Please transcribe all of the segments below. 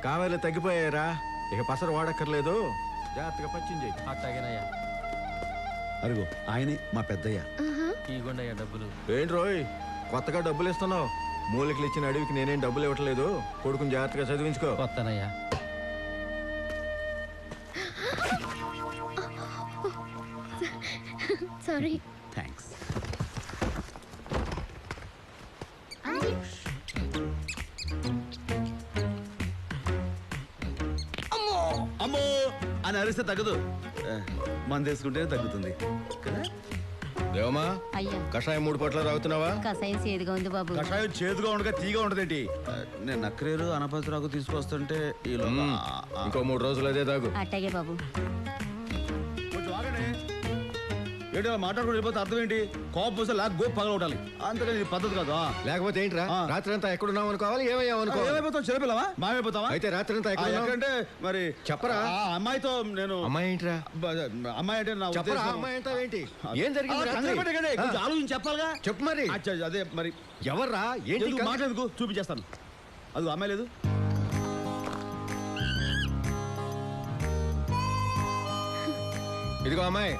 కావేలు తగ్గిపోయారా, ఇక పసరు వాడక్కర్లేదు, జాగ్రత్తగా పచ్చింది చేయి. అట్టాగేనయ్యా. అరుగు ఆయనే మా పెద్దయ్య. ఇగోండయ్యా డబ్బులు. ఏంటి రోయ్ కొత్తగా డబ్బులు ఇస్తున్నావు? మూలికలు ఇచ్చిన అడవికి నేనేం డబ్బులు ఇవ్వట్లేదు. కొడుకుని జాగ్రత్తగా చదివించుకో. వస్తానయ్యా. సారీ. థ్యాంక్స్. అమ్మో అని అరిస్తే తగ్గదు, మందు వేసుకుంటేనే తగ్గుతుంది కదా. దేవమా, అయ్యా కషాయం 3 పొట్ల తాగుతున్నావా? కషాయం సేదుగా ఉంది బాబు. కషాయం చేదుగా ఉండగా తీగా ఉండదేంటి? నేను నక్కరేరు అనపత్రాకు తీసుకొస్తుంటే ఇంకో 3 రోజులు అదే తాగు. అట్టాగే బాబు. కొంచెం ఆగండి. ఏంటి మాట్లాడుకుంటూ వెళ్ళిపోతే అర్థం ఏంటి? కోపం పోస్తే లాక్ గోపు పగలగొట్టాలి, అంతేగాని ఇది పద్ధతి కాదు. లేకపోతే ఏంట్రా, రాత్రి అంతా ఎక్కడున్నావు అనుకోవాలి, ఏమయ్యావు అనుకోవాలి. ఏమైపోతాం, చిన్నపిల్లవా మామైపోతావా? అయితే రాత్రి అంతా ఎక్కడ మరి చెప్పరా? అమ్మాయితో నేను అమ్మాయి ఏంట్రా? అమ్మాయి అంటే నా చెప్పరా, అమ్మాయి అంతా ఏంటి? ఏం జరిగింది? ఆలోచించి చెప్పాలిగా. చెప్పు మరి. అదే మరి ఎవర్రా, ఏంటి మాట్లాడేందుకు? చూపించేస్తాను. అది అమ్మాయి లేదు. ఇదిగో అమ్మాయి,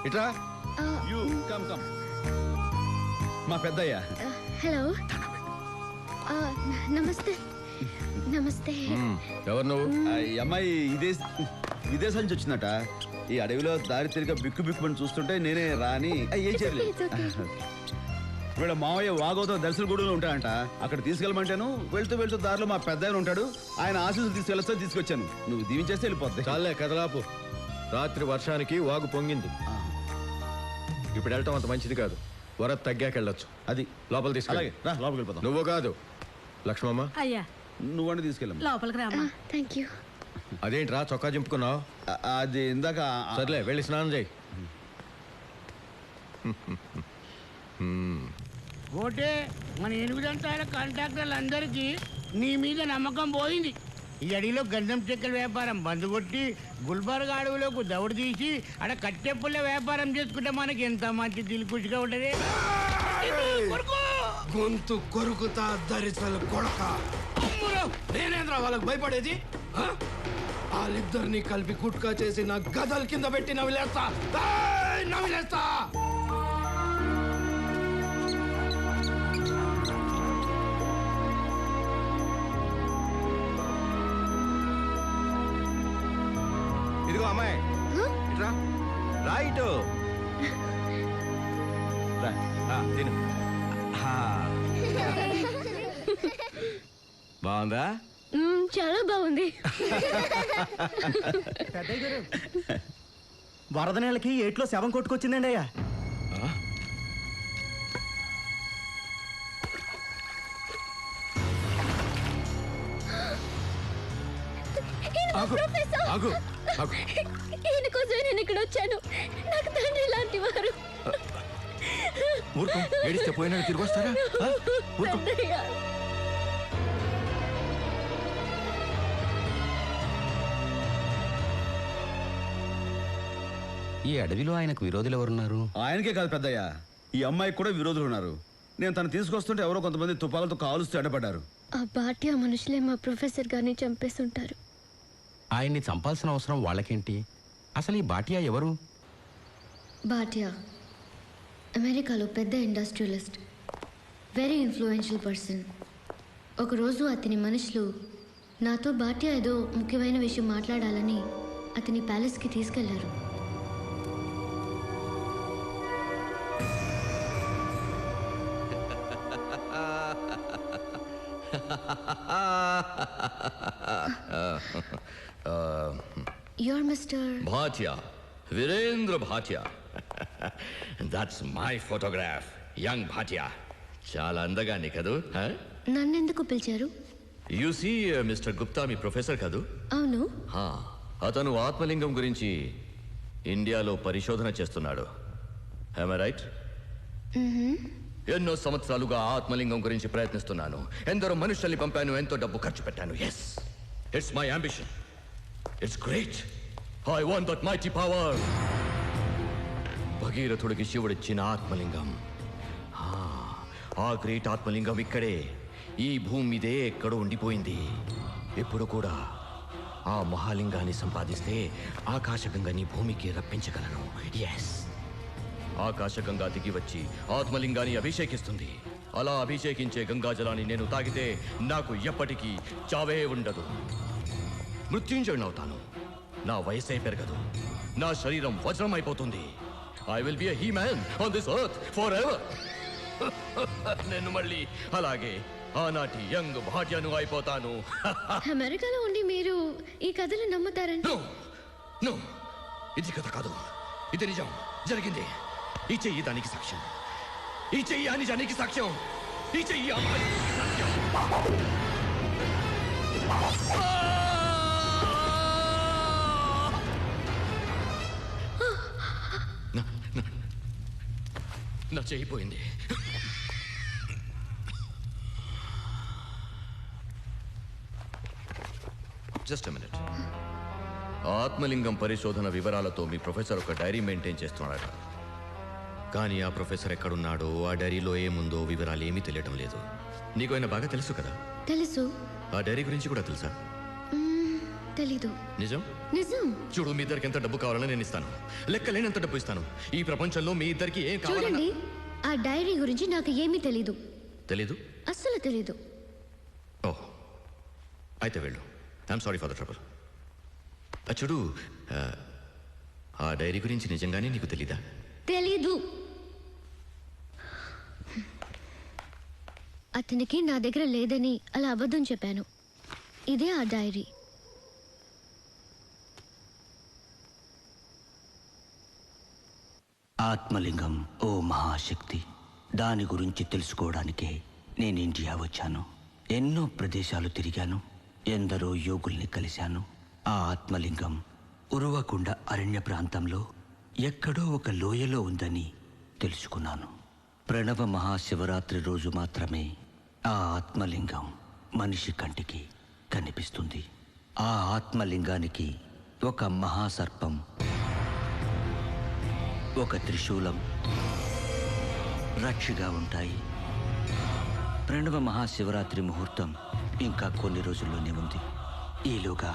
ఇట్రా. You come come. మా పెద్దయ్య. హలో. నమస్తే. నమస్తే. ఎవరు నువ్వు? ఈ అమ్మాయి విదేశం నుంచి వచ్చిందట. ఈ అడవిలో దారి తిరిగా బిక్కు బిక్కుమని చూస్తుంటే నేనే రాని ఏం చేయలేదు. వీళ్ళ మావయ్య వాగోతో దర్శన గూడలో ఉంటాడంట. అక్కడ తీసుకెళ్ళమంటాను. వెళ్తూ వెళ్తూ దారిలో మా పెద్ద ఉంటాడు, ఆయన ఆశీస్సులు తీసుకెళ్ళొచ్చని తీసుకొచ్చాను. నువ్వు దీవించేస్తే వెళ్ళిపోద్ది. చాలే కదలాపు. రాత్రి వర్షానికి వాగు పొంగింది. ఇప్పుడు వెళ్ళటం అంత మంచిది కాదు. వరద తగ్గాక వెళ్ళొచ్చు. అది లోపల తీసుకెళ్ళి. రా లోపలికి వెళ్ళిపోతాం. నువ్వు కాదు లక్ష్మమ్మ. అయ్యా నువ్వండి తీసుకెళ్ళాము. లోపలికి రామ్మా. Thank you. అదేంట్రా చొక్కా చింపుకున్నావు? అది ఇందాక. సర్లే వెళ్ళి స్నానం చేయి. ఓటే మన ఎనిమిదంతాల కాంట్రాక్టర్లందరికీ నీ మీద నమ్మకం పోయింది. ఈ అడవిలో గంధం చెక్కల వ్యాపారం బంద్ కొట్టి గుల్బర్గా అడవిలోకి దౌడు తీసి అక్కడ కట్టెపుల్ల వ్యాపారం చేసుకుంటే మనకి ఎంత మంచి దిల్కుషిగా ఉంటది. గొంతు కొరుకుతా దరిసలు కొడక. నేనేంద్రా వాళ్ళకి భయపడేది? వాళ్ళిద్దరిని కలిపి కుట్కా చేసి నా గదల కింద పెట్టి నవిలేస్తా. నవిలేస్తా. ఇదిగో అమ్మాయి, ఇట్రా. రైట్ తిను. బాగుందా? చాలా బాగుంది. వరద నెలకి ఏట్లో శవం కొట్టుకొచ్చిందండి అయ్యా. ఈయన కోసం నేను ఇక్కడ వచ్చాను. నాకు తండ్రి లాంటి వారు. ఊరుకో, ఏడిస్తే పోయినా తిరిగి వస్తారా? ఈ అడవిలో ఆయనకు విరోధులు ఎవరున్నారు? ఆయనకే కాదు పెద్దయ్య, ఈ అమ్మాయికి కూడా విరోధులు ఉన్నారు. నేను తను తీసుకొస్తుంటే ఎవరో కొంతమంది తుపాకులతో కాలుస్తూ అడ్డపడ్డారు. ఆ భాటియా మనుషులే మా ప్రొఫెసర్ గారిని చంపేస్తుంటారు. ఆయన్ని చంపాల్సిన అవసరం వాళ్ళకేంటి? అసలు ఈ భాటియా ఎవరు? భాటియా అమెరికాలో పెద్ద ఇండస్ట్రియలిస్ట్, వెరీ ఇన్ఫ్లుయెన్షియల్ పర్సన్. ఒకరోజు అతని మనుషులు నాతో భాటియా ఏదో ముఖ్యమైన విషయం మాట్లాడాలని అతని ప్యాలెస్కి తీసుకెళ్లారు. You're Mr. Bhatia, Virendra Bhatia. That's my photograph, young Bhatia. Chala andagani kadu? నన్నెందుకు పిలిచారు? You see, Mr. Gupta, me professor కదూ? అవును. అతను ఆత్మలింగం గురించి ఇండియాలో పరిశోధన చేస్తున్నాడు. Am I right? ఎన్నో సంవత్సరాలుగా ఆత్మలింగం గురించి ప్రయత్నిస్తున్నాను. ఎందరో మనుషుల్ని పంపాను, ఎంతో డబ్బు ఖర్చు పెట్టాను. Yes, it's my ambition. It's great. I want that mighty power. భగీరథుడికి శివుడిచ్చిన ఆత్మలింగం. ఆ గ్రేట్ ఆత్మలింగం ఇక్కడే, ఈ భూమి మీదే ఎక్కడో ఉండిపోయింది. ఇప్పుడు కూడా ఆ మహాలింగాన్ని సంపాదిస్తే ఆకాశగంగని భూమికి రప్పించగలను. ఎస్, ఆకాశగంగా దిగి వచ్చి ఆత్మలింగాన్ని అభిషేకిస్తుంది. అలా అభిషేకించే గంగాజలాన్ని నేను తాగితే నాకు ఎప్పటికీ చావే ఉండదు. మృత్యుంజయుడవుతాను. నా వయసే పెరగదు. నా శరీరం వజ్రం అయిపోతుంది. I will be a he man on this earth for ever. నేను మళ్ళీ అలాగే ఆనాటి యంగ్ భార్యను అయిపోతాను. అమెరికాలో ఉండి మీరు ఈ కథలు నమ్ముతారంటే నో, ఇది కథ కాదు, ఇది నిజం. జరిగింది. ఈ చెయ్యి దానికి సాక్ష్యం. ఈ చెయ్యి ఆ నిజానికి సాక్ష్యం. ఈ చెయ్యి ఆ మాటకి సాక్ష్యం. నా చెయ్యి పోయింది. Just minute. ఆత్మలింగం పరిశోధన వివరాలతో మీ ప్రొఫెసర్ ఒక డైరీ మెయింటైన్ చేస్తున్నాడట. కానీ ఆ ప్రొఫెసర్ ఎక్కడున్నాడో, ఆ డైరీలో ఏముందో వివరాలు ఏమీ తెలియటం లేదు. నీకు ఆయన బాగా తెలుసు కదా? తెలుసు. ఆ డైరీ గురించి కూడా తెలుసా? తెలీదు. నిజం? నిజం. చూడు, మీ ఇద్దరికి ఎంత డబ్బు కావాలని నేను ఇస్తాను. లెక్కలేనంత డబ్బు ఇస్తాను. ఈ ప్రపంచంలో మీ ఇద్దరికి ఏం కావాలన్నా. చూడండి, ఆ డైరీ గురించి నాకు ఏమీ తెలీదు. తెలీదు? అస్సలు తెలీదు. ఓ, అయితే వెళ్ళు. I'm sorry for the trouble. చూడు, ఆ డైరీ గురించి నిజంగానే నీకు తెలీదా? తెలీదు. అతనికి నా దగ్గర లేదని అలా అబద్ధం చెప్పాను. ఇదే ఆ డైరీ. ఆత్మలింగం ఓ మహాశక్తి. దాని గురించి తెలుసుకోవడానికే నేను ఇండియా వచ్చాను. ఎన్నో ప్రదేశాలు తిరిగాను. ఎందరో యోగుల్ని కలిశాను. ఆ ఆత్మలింగం ఉరువకొండ అరణ్య ప్రాంతంలో ఎక్కడో ఒక లోయలో ఉందని తెలుసుకున్నాను. ప్రణవ మహాశివరాత్రి రోజు మాత్రమే ఆ ఆత్మలింగం మనిషి కంటికి కనిపిస్తుంది. ఆ ఆత్మలింగానికి ఒక మహాసర్పం, ఒక త్రిశూలం, రక్షగా ఉంటాయి. ప్రణవ మహాశివరాత్రి ముహూర్తం ఇంకా కొన్ని రోజుల్లోనే ఉంది. ఈలోగా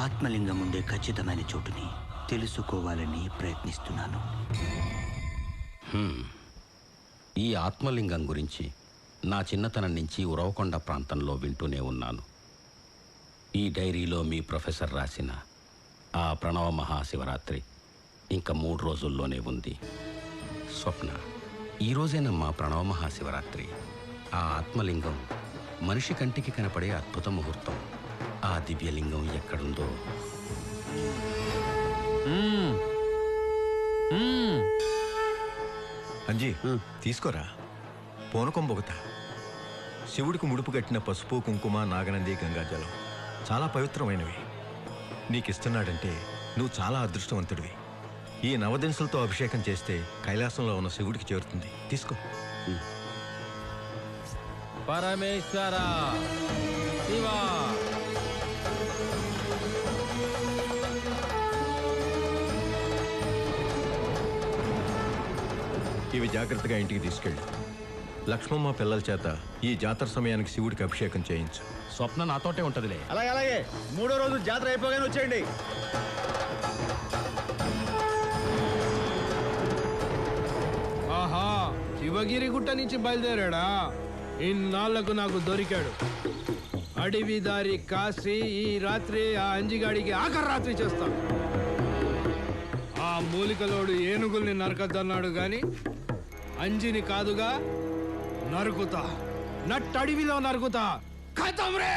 ఆత్మలింగం ఉండే ఖచ్చితమైన చోటుని తెలుసుకోవాలని ప్రయత్నిస్తున్నాను. ఈ ఆత్మలింగం గురించి నా చిన్నతనం నుంచి ఉరవకొండ ప్రాంతంలో వింటూనే ఉన్నాను. ఈ డైరీలో మీ ప్రొఫెసర్ రాసిన ఆ ప్రణవ మహాశివరాత్రి ఇంకా 3 రోజుల్లోనే ఉంది. స్వప్న, ఈ రోజేనమ్మా ప్రణవ మహాశివరాత్రి. ఆ ఆత్మలింగం మనిషి కంటికి కనపడే అద్భుత ముహూర్తం. ఆ దివ్యలింగం ఎక్కడుందో. అంజీ, తీసుకోరా. పూనకం బొగత. శివుడికి ముడుపు కట్టిన పసుపు, కుంకుమ, నాగనంది, గంగాజలం చాలా పవిత్రమైనవి. నీకిస్తున్నాడంటే నువ్వు చాలా అదృష్టవంతుడివి. ఈ నవదింసులతో అభిషేకం చేస్తే కైలాసంలో ఉన్న శివుడికి చేరుతుంది. తీసుకో. పరమేశ్వర శివ. ఇవి జాగ్రత్తగా ఇంటికి తీసుకెళ్ళి లక్ష్మమ్మ పిల్లల చేత ఈ జాతర సమయానికి శివుడికి అభిషేకం చేయించు. స్వప్న నాతోటే ఉంటదిలే. అలాగే అలాగే. 3వ రోజు జాతర అయిపోగానే వచ్చేయండి. ఆహా, శివగిరి గుట్ట నుంచి బయలుదేరాడా? ఇన్నాళ్లకు నాకు దొరికాడు. అడవి దారి కాసి ఈ రాత్రి ఆ అంజిగాడికి ఆఖరి రాత్రి చేస్తా. ఆ మూలికలోడు ఏనుగుల్ని నరకద్దన్నాడు గాని అంజిని కాదుగా. నరుకుతా, నట్టడివిలో నరుకుతా. ఖతం రే!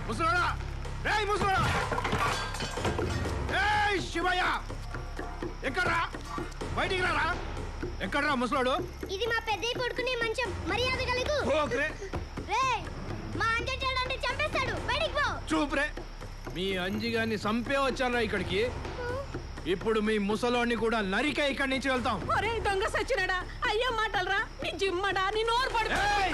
ముసలోడా రేయ్ ముసలోడా ఏయ్ శివయ్య ఎక్కడ్రా బయటికి రారా ఎక్కడ్రా ముసలోడు ఇది మా పెద్దయ్య కొడుకునే మంచం మర్యాద కలగు ఓకే రేయ్ మా అంజన్ చూడండి చంపేస్తాడు బయటికి పో చూపురే మీ అంజిగాన్ని చంపే వచ్చారా ఇక్కడికి ఇప్పుడు మీ ముసలోని కూడా నరికే ఇక్కడి నుంచి వెళ్తాం ఒరే దొంగ సచ్చినాడా అయ్యో మాటలరా నీ జిమ్మడా నీ నోరు పడు ఏయ్!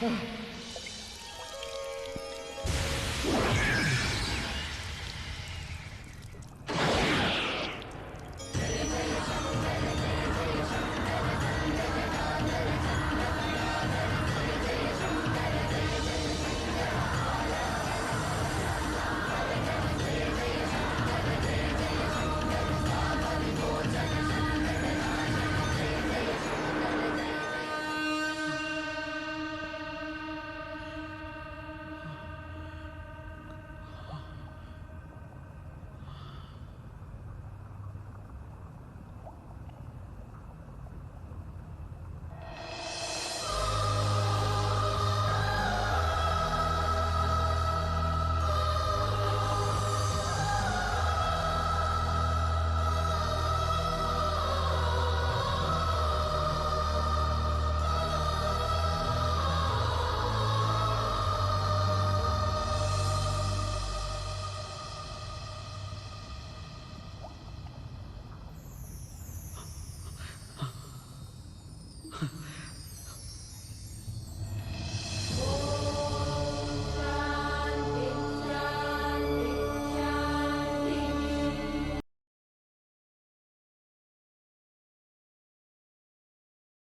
ఆ.